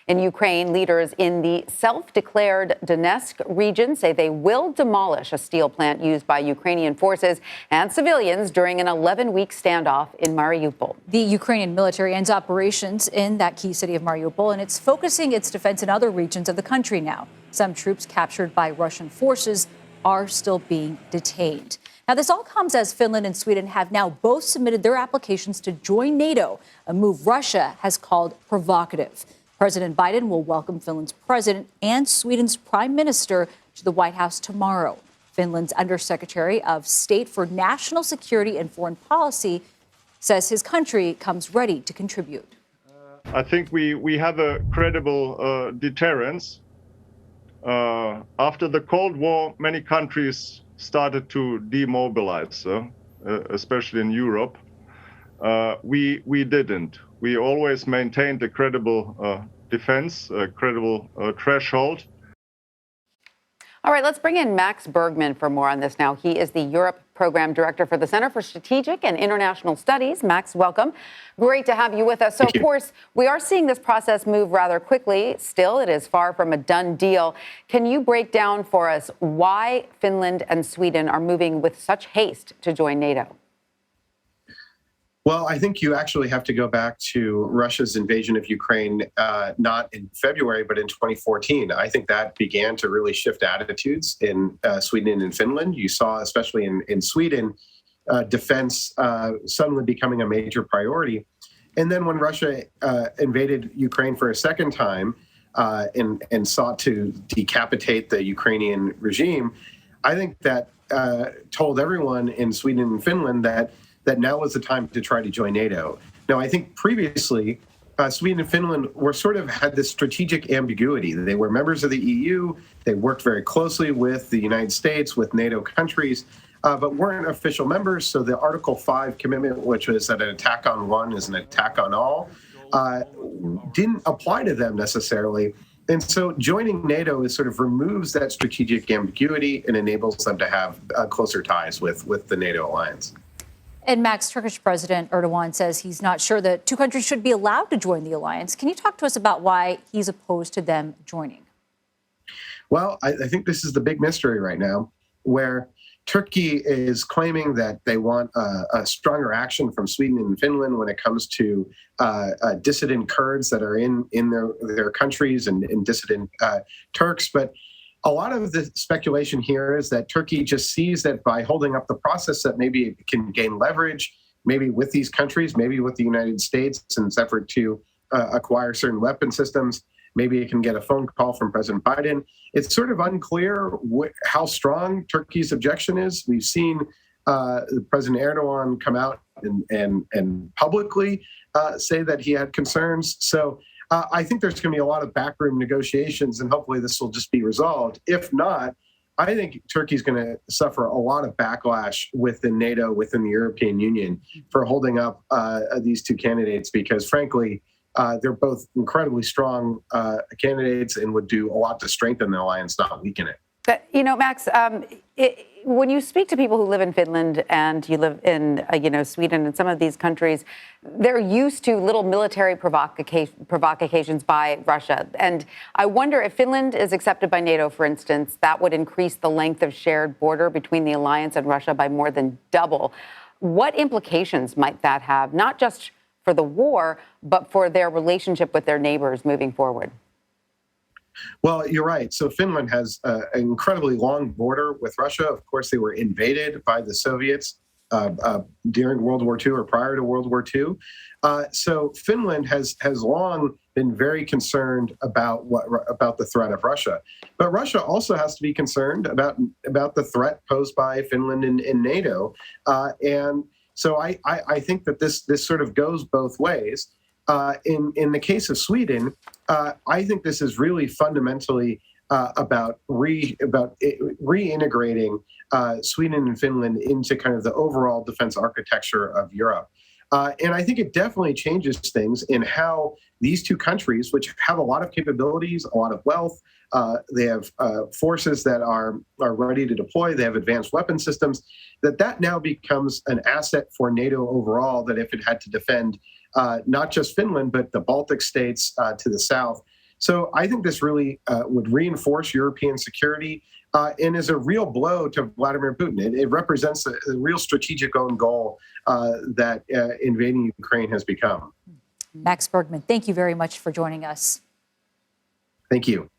In Ukraine, leaders in the self-declared Donetsk region say they will demolish a steel plant used by Ukrainian forces and civilians during an 11-week standoff in Mariupol. The Ukrainian military ends operations in that key city of Mariupol, and it's focusing its defense in other regions of the country now. Some troops captured by Russian forces are still being detained. Now, this all comes as Finland and Sweden have now both submitted their applications to join NATO, a move Russia has called provocative. President Biden will welcome Finland's president and Sweden's prime minister to the White House tomorrow. Finland's Undersecretary of State for National Security and Foreign Policy says his country comes ready to contribute. I think we have a credible deterrence. After the Cold War, many countries started to demobilize, especially in Europe. We didn't. We always maintained a credible defense, a credible threshold. All right, let's bring in Max Bergmann for more on this now. He is the Europe Program Director for the Center for Strategic and International Studies. Max, welcome. Great to have you with us. So, of course, we are seeing this process move rather quickly. Still, it is far from a done deal. Can you break down for us why Finland and Sweden are moving with such haste to join NATO? Well, I think you actually have to go back to Russia's invasion of Ukraine, not in February, but in 2014. I think that began to really shift attitudes in Sweden and Finland. You saw, especially in Sweden, defense suddenly becoming a major priority. And then when Russia invaded Ukraine for a second time and sought to decapitate the Ukrainian regime, I think that told everyone in Sweden and Finland that now was the time to try to join NATO. Now, I think previously, Sweden and Finland were sort of had this strategic ambiguity. They were members of the EU. They worked very closely with the United States, with NATO countries, but weren't official members. So the Article 5 commitment, which was that an attack on one is an attack on all, didn't apply to them necessarily. And so joining NATO is sort of removes that strategic ambiguity and enables them to have closer ties with the NATO alliance. And Max, Turkish President Erdogan says he's not sure that two countries should be allowed to join the alliance. Can you talk to us about why he's opposed to them joining? Well, I think this is the big mystery right now, where Turkey is claiming that they want a stronger action from Sweden and Finland when it comes to dissident Kurds that are in their countries and dissident Turks. But a lot of the speculation here is that Turkey just sees that by holding up the process that maybe it can gain leverage, maybe with these countries, maybe with the United States in its effort to acquire certain weapon systems. Maybe it can get a phone call from President Biden. It's sort of unclear how strong Turkey's objection is. We've seen President Erdogan come out and publicly say that he had concerns. So I think there's going to be a lot of backroom negotiations, and hopefully this will just be resolved. If not, I think Turkey's going to suffer a lot of backlash within NATO, within the European Union, for holding up these two candidates, because frankly, they're both incredibly strong candidates and would do a lot to strengthen the alliance, not weaken it. But, Max, when you speak to people who live in Finland and you live in, Sweden and some of these countries, they're used to little military provocations by Russia. And I wonder if Finland is accepted by NATO, for instance, that would increase the length of shared border between the alliance and Russia by more than double. What implications might that have, not just for the war, but for their relationship with their neighbors moving forward? Well, you're right. So Finland has an incredibly long border with Russia. Of course, they were invaded by the Soviets during World War II or prior to World War II. So Finland has long been very concerned about the threat of Russia. But Russia also has to be concerned about the threat posed by Finland in NATO. And so I think that this sort of goes both ways. In the case of Sweden, I think this is really fundamentally about reintegrating Sweden and Finland into kind of the overall defense architecture of Europe. And I think it definitely changes things in how these two countries, which have a lot of capabilities, a lot of wealth, they have forces that are ready to deploy, they have advanced weapon systems, that now becomes an asset for NATO overall, that if it had to defend not just Finland, but the Baltic states to the south. So I think this really would reinforce European security and is a real blow to Vladimir Putin. It represents a real strategic own goal that invading Ukraine has become. Max Bergmann, thank you very much for joining us. Thank you.